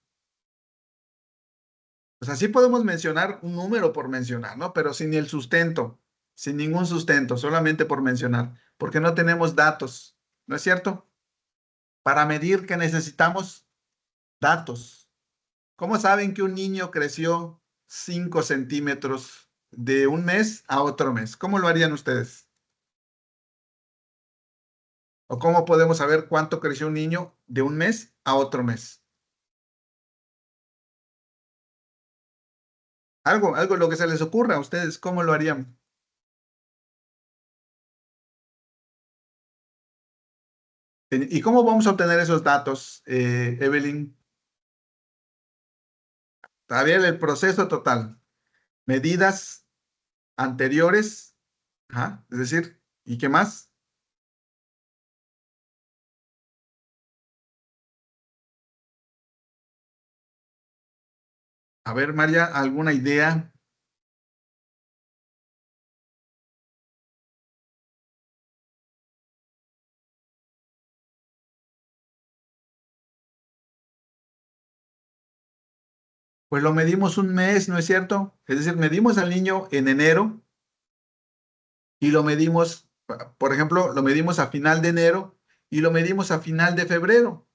O sea, sí podemos mencionar un número por mencionar, ¿no? Pero sin el sustento, sin ningún sustento, solamente por mencionar, porque no tenemos datos, ¿no es cierto? Para medir que necesitamos datos. ¿Cómo saben que un niño creció 5 centímetros de un mes a otro mes? ¿Cómo lo harían ustedes? ¿O cómo podemos saber cuánto creció un niño de un mes a otro mes? Algo lo que se les ocurra a ustedes, ¿cómo lo harían? ¿Y cómo vamos a obtener esos datos, Evelyn? A ver, el proceso total. Medidas anteriores, ajá, es decir, ¿y qué más? A ver, María, ¿alguna idea? Pues lo medimos un mes, ¿no es cierto? Es decir, medimos al niño en enero y lo medimos, por ejemplo, lo medimos a final de enero y lo medimos a final de febrero.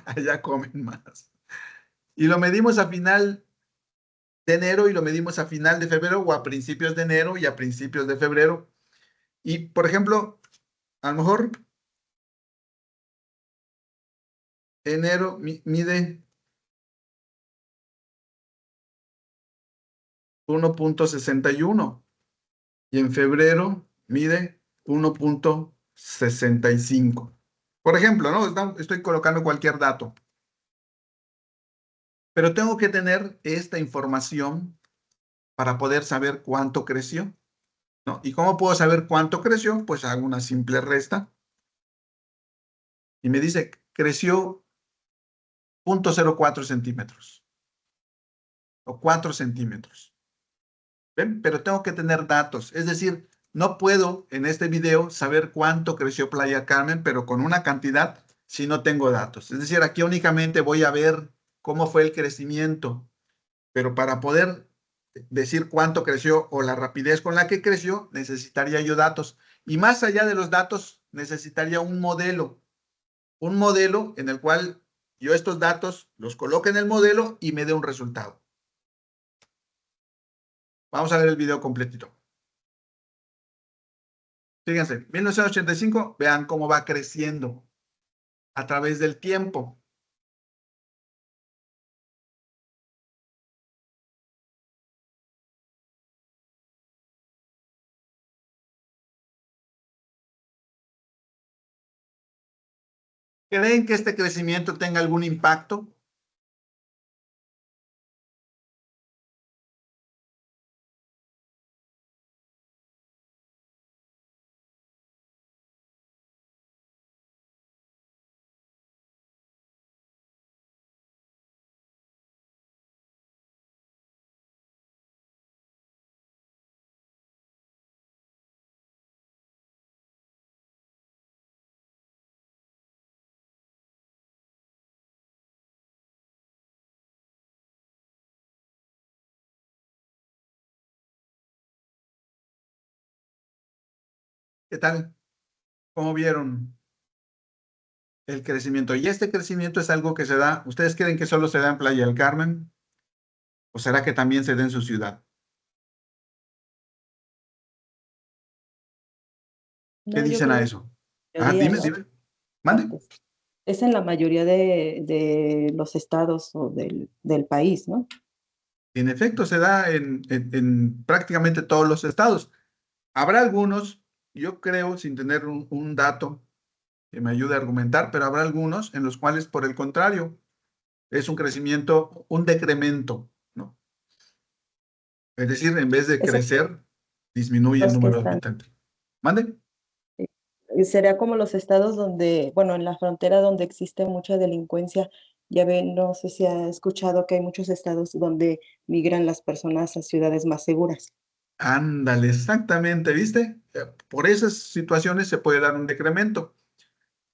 Allá comen más. Y lo medimos a final de enero y lo medimos a final de febrero o a principios de enero y a principios de febrero. Y, por ejemplo, a lo mejor enero mide 1,61 y en febrero mide 1,65. Por ejemplo, ¿no? Estoy colocando cualquier dato, pero tengo que tener esta información para poder saber cuánto creció, ¿no? ¿Y cómo puedo saber cuánto creció? Pues hago una simple resta y me dice, creció 0,04 centímetros o 4 centímetros. ¿Ven? Pero tengo que tener datos, es decir, no puedo en este video saber cuánto creció Playa del Carmen, pero con una cantidad si no tengo datos. Es decir, aquí únicamente voy a ver cómo fue el crecimiento, pero para poder decir cuánto creció o la rapidez con la que creció, necesitaría yo datos. Y más allá de los datos, necesitaría un modelo en el cual yo estos datos los coloque en el modelo y me dé un resultado. Vamos a ver el video completito. Fíjense, 1985, vean cómo va creciendo a través del tiempo. ¿Creen que este crecimiento tenga algún impacto? ¿Qué tal? ¿Cómo vieron el crecimiento? Y este crecimiento es algo que se da, ¿ustedes creen que solo se da en Playa del Carmen? ¿O será que también se da en su ciudad? ¿Qué No, yo dicen a creo eso? que la Ah, mayoría, dime, ¿no? dime. Mande. Partes. Es en la mayoría de los estados o del país, ¿no? En efecto, se da en prácticamente todos los estados. Habrá algunos, yo creo, sin tener un dato que me ayude a argumentar, pero habrá algunos en los cuales, por el contrario, es un crecimiento, un decremento, ¿no? Es decir, en vez de Es en crecer, disminuye el los que número de están. habitantes. ¿Mande? Sería como los estados donde, bueno, en la frontera donde existe mucha delincuencia. Ya ven, no sé si ha escuchado que hay muchos estados donde migran las personas a ciudades más seguras. Ándale, exactamente, ¿viste? Por esas situaciones se puede dar un decremento.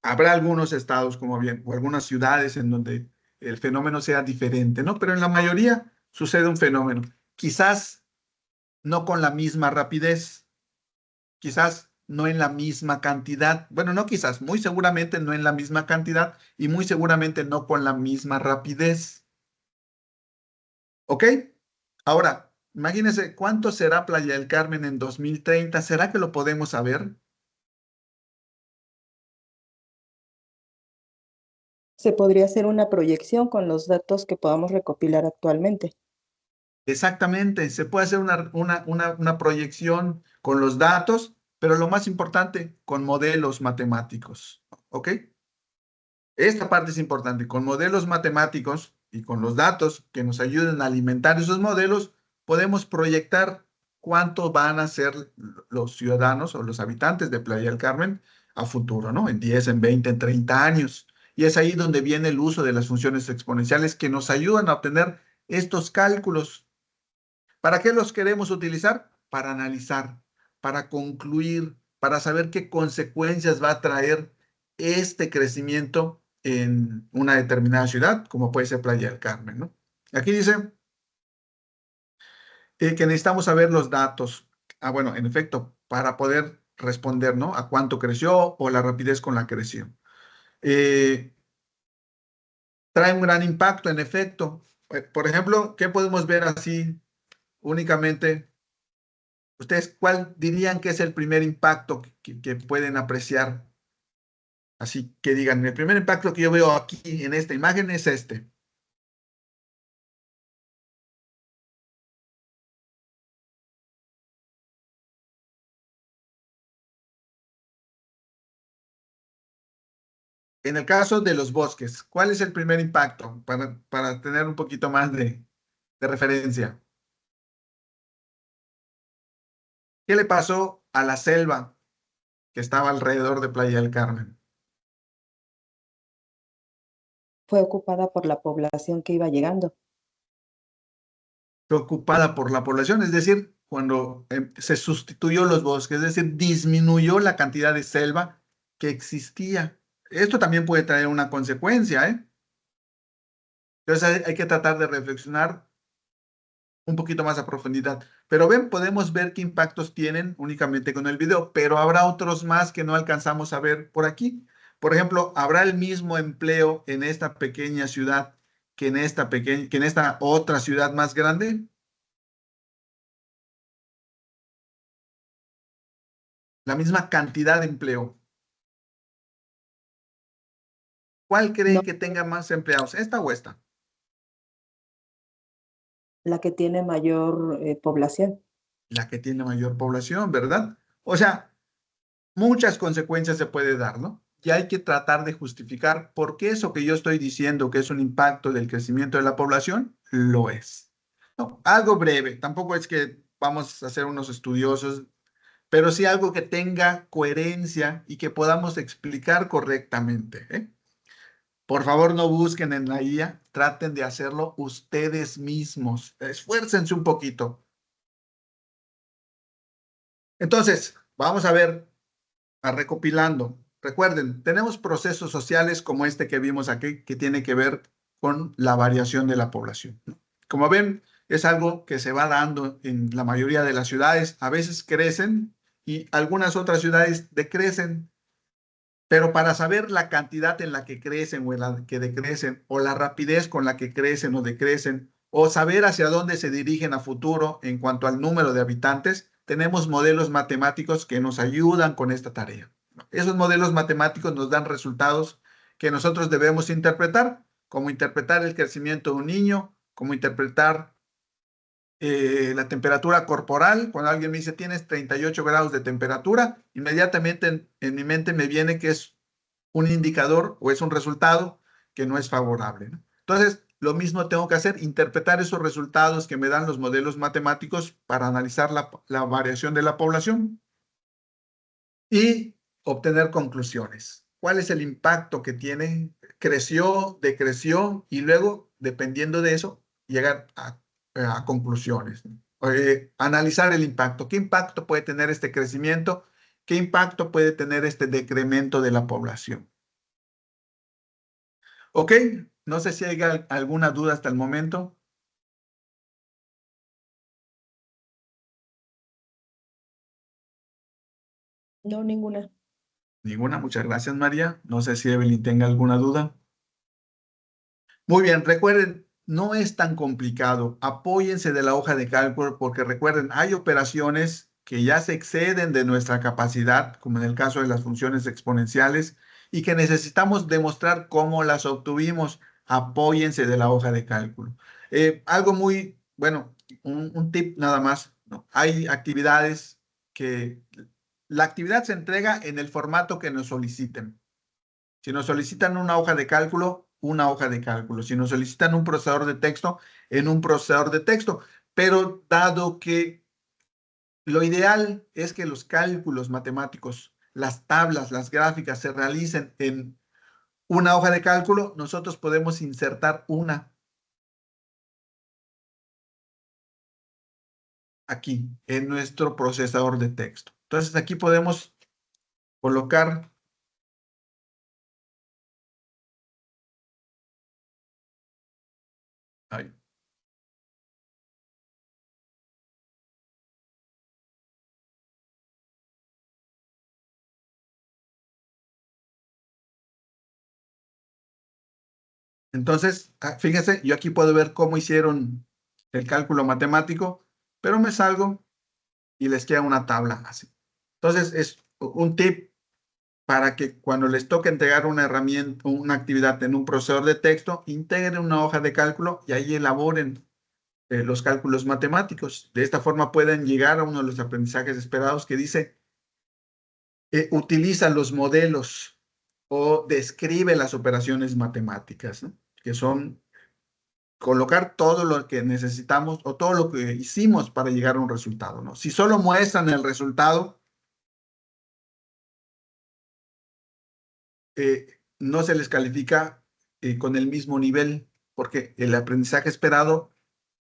Habrá algunos estados, como bien, o algunas ciudades en donde el fenómeno sea diferente, ¿no? Pero en la mayoría sucede un fenómeno. Quizás no con la misma rapidez, quizás no en la misma cantidad. Bueno, no quizás, muy seguramente no en la misma cantidad y muy seguramente no con la misma rapidez. ¿Ok? Ahora, imagínense cuánto será Playa del Carmen en 2030. ¿Será que lo podemos saber? Se podría hacer una proyección con los datos que podamos recopilar actualmente. Exactamente, se puede hacer una proyección con los datos, pero lo más importante, con modelos matemáticos. ¿Ok? Esta parte es importante. Con modelos matemáticos y con los datos que nos ayuden a alimentar esos modelos, podemos proyectar cuánto van a ser los ciudadanos o los habitantes de Playa del Carmen a futuro, ¿no? En 10, en 20, en 30 años. Y es ahí donde viene el uso de las funciones exponenciales que nos ayudan a obtener estos cálculos. ¿Para qué los queremos utilizar? Para analizar, para concluir, para saber qué consecuencias va a traer este crecimiento en una determinada ciudad, como puede ser Playa del Carmen, ¿no? Aquí dice que necesitamos saber los datos. Ah, bueno, en efecto, para poder responder, ¿no? A cuánto creció o la rapidez con la que creció. Eh, Trae un gran impacto, en efecto. Por ejemplo, ¿qué podemos ver así únicamente? ¿Ustedes cuál dirían que es el primer impacto que pueden apreciar? Así que digan, el primer impacto que yo veo aquí en esta imagen es este. En el caso de los bosques, ¿cuál es el primer impacto? Para tener un poquito más de referencia. ¿Qué le pasó a la selva que estaba alrededor de Playa del Carmen? Fue ocupada por la población que iba llegando. Fue ocupada por la población, es decir, cuando se sustituyó los bosques, es decir, disminuyó la cantidad de selva que existía. Esto también puede traer una consecuencia, ¿eh? Entonces hay que tratar de reflexionar un poquito más a profundidad. Pero ven, podemos ver qué impactos tienen únicamente con el video, pero habrá otros más que no alcanzamos a ver por aquí. Por ejemplo, ¿habrá el mismo empleo en esta pequeña ciudad que en esta otra ciudad más grande? La misma cantidad de empleo. ¿Cuál creen No, que tenga más empleados? ¿Esta o esta? la que tiene mayor población. La que tiene mayor población, ¿verdad? O sea, muchas consecuencias se puede dar, ¿no? Y hay que tratar de justificar por qué eso que yo estoy diciendo que es un impacto del crecimiento de la población, lo es. No, algo breve, tampoco es que vamos a ser unos estudiosos, pero sí algo que tenga coherencia y que podamos explicar correctamente, ¿eh? Por favor, no busquen en la IA, traten de hacerlo ustedes mismos. Esfuércense un poquito. Entonces, vamos a ver, a recopilando. Recuerden, tenemos procesos sociales como este que vimos aquí, que tiene que ver con la variación de la población, ¿no? Como ven, es algo que se va dando en la mayoría de las ciudades. A veces crecen y algunas otras ciudades decrecen. Pero para saber la cantidad en la que crecen o en la que decrecen, o la rapidez con la que crecen o decrecen, o saber hacia dónde se dirigen a futuro en cuanto al número de habitantes, tenemos modelos matemáticos que nos ayudan con esta tarea. Esos modelos matemáticos nos dan resultados que nosotros debemos interpretar, como interpretar el crecimiento de un niño, como interpretar la temperatura corporal. Cuando alguien me dice tienes 38 grados de temperatura, inmediatamente en mi mente me viene que es un indicador o es un resultado que no es favorable, ¿no? Entonces, lo mismo tengo que hacer, interpretar esos resultados que me dan los modelos matemáticos para analizar la variación de la población y obtener conclusiones. ¿Cuál es el impacto que tiene? ¿Creció, decreció? Y luego, dependiendo de eso, llegar a conclusiones, ¿no? Analizar el impacto. ¿Qué impacto puede tener este crecimiento? ¿Qué impacto puede tener este decremento de la población? Ok, no sé si hay alguna duda hasta el momento. No, ninguna. Ninguna, muchas gracias, María. No sé si Evelyn tenga alguna duda. Muy bien, recuerden, no es tan complicado. Apóyense de la hoja de cálculo porque recuerden, hay operaciones que ya se exceden de nuestra capacidad, como en el caso de las funciones exponenciales, y que necesitamos demostrar cómo las obtuvimos. Apóyense de la hoja de cálculo. Algo muy, bueno, un tip nada más, ¿no? Hay actividades que la actividad se entrega en el formato que nos soliciten. Si nos solicitan una hoja de cálculo, una hoja de cálculo. Si nos solicitan un procesador de texto, en un procesador de texto. Pero dado que lo ideal es que los cálculos matemáticos, las tablas, las gráficas se realicen en una hoja de cálculo, nosotros podemos insertar una aquí en nuestro procesador de texto. Entonces aquí podemos colocar. Ahí. Entonces, fíjense, yo aquí puedo ver cómo hicieron el cálculo matemático, pero me salgo y les queda una tabla así. Entonces, es un tip para que cuando les toque entregar una herramienta, una actividad en un procesador de texto, integren una hoja de cálculo y ahí elaboren los cálculos matemáticos. De esta forma pueden llegar a uno de los aprendizajes esperados que dice, utiliza los modelos o describe las operaciones matemáticas, ¿no? Que son colocar todo lo que necesitamos o todo lo que hicimos para llegar a un resultado, ¿no? Si solo muestran el resultado, no se les califica con el mismo nivel, porque el aprendizaje esperado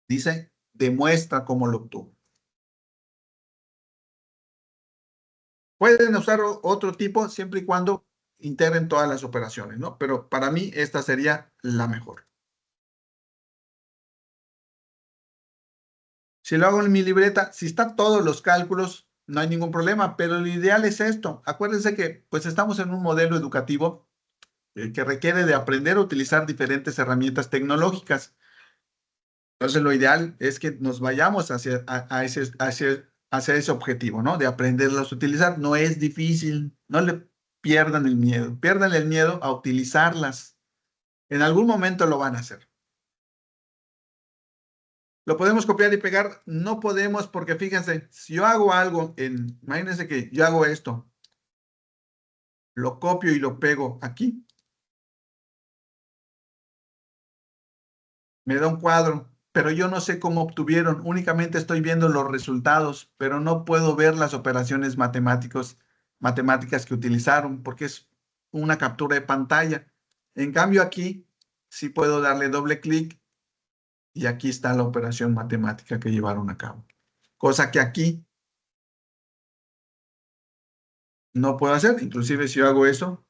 dice, demuestra cómo lo obtuvo. Pueden usar otro tipo siempre y cuando integren todas las operaciones, ¿no? Pero para mí esta sería la mejor. Si lo hago en mi libreta, si están todos los cálculos, no hay ningún problema, pero lo ideal es esto. Acuérdense que pues estamos en un modelo educativo que requiere de aprender a utilizar diferentes herramientas tecnológicas. Entonces, lo ideal es que nos vayamos hacia ese objetivo, ¿no? De aprenderlas a utilizar. No es difícil, no le pierdan el miedo. Pierdan el miedo a utilizarlas. En algún momento lo van a hacer. ¿Lo podemos copiar y pegar? No podemos porque fíjense, si yo hago algo imagínense que yo hago esto, lo copio y lo pego aquí, me da un cuadro, pero yo no sé cómo obtuvieron, únicamente estoy viendo los resultados, pero no puedo ver las operaciones matemáticas que utilizaron, porque es una captura de pantalla. En cambio aquí, sí puedo darle doble clic y aquí está la operación matemática que llevaron a cabo. Cosa que aquí no puedo hacer, inclusive si yo hago eso,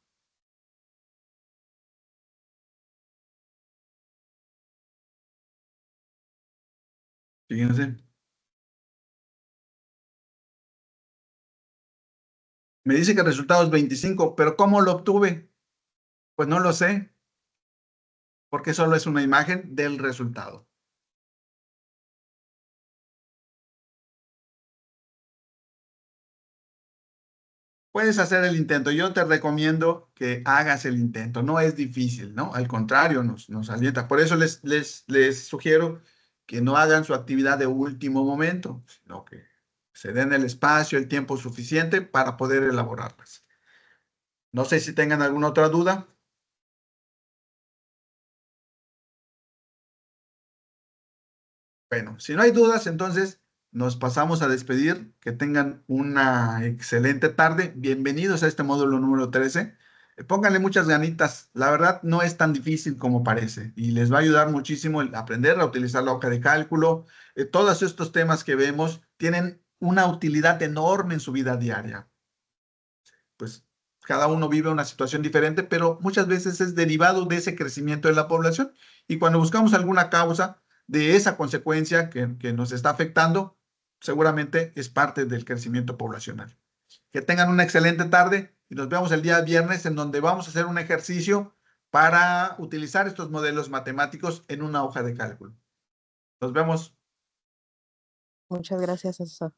fíjense. Me dice que el resultado es 25, pero ¿cómo lo obtuve? Pues no lo sé, porque solo es una imagen del resultado. Puedes hacer el intento. Yo te recomiendo que hagas el intento. No es difícil, ¿no? Al contrario, nos alienta. Por eso les sugiero que no hagan su actividad de último momento, sino que se den el espacio, el tiempo suficiente para poder elaborarlas. No sé si tengan alguna otra duda. Bueno, si no hay dudas, entonces nos pasamos a despedir. Que tengan una excelente tarde. Bienvenidos a este módulo número 13. Pónganle muchas ganitas. La verdad no es tan difícil como parece y les va a ayudar muchísimo el aprender a utilizar la hoja de cálculo. Todos estos temas que vemos tienen una utilidad enorme en su vida diaria. Pues cada uno vive una situación diferente, pero muchas veces es derivado de ese crecimiento de la población. Y cuando buscamos alguna causa de esa consecuencia que nos está afectando, seguramente es parte del crecimiento poblacional. Que tengan una excelente tarde y nos vemos el día viernes en donde vamos a hacer un ejercicio para utilizar estos modelos matemáticos en una hoja de cálculo. Nos vemos. Muchas gracias, asesor.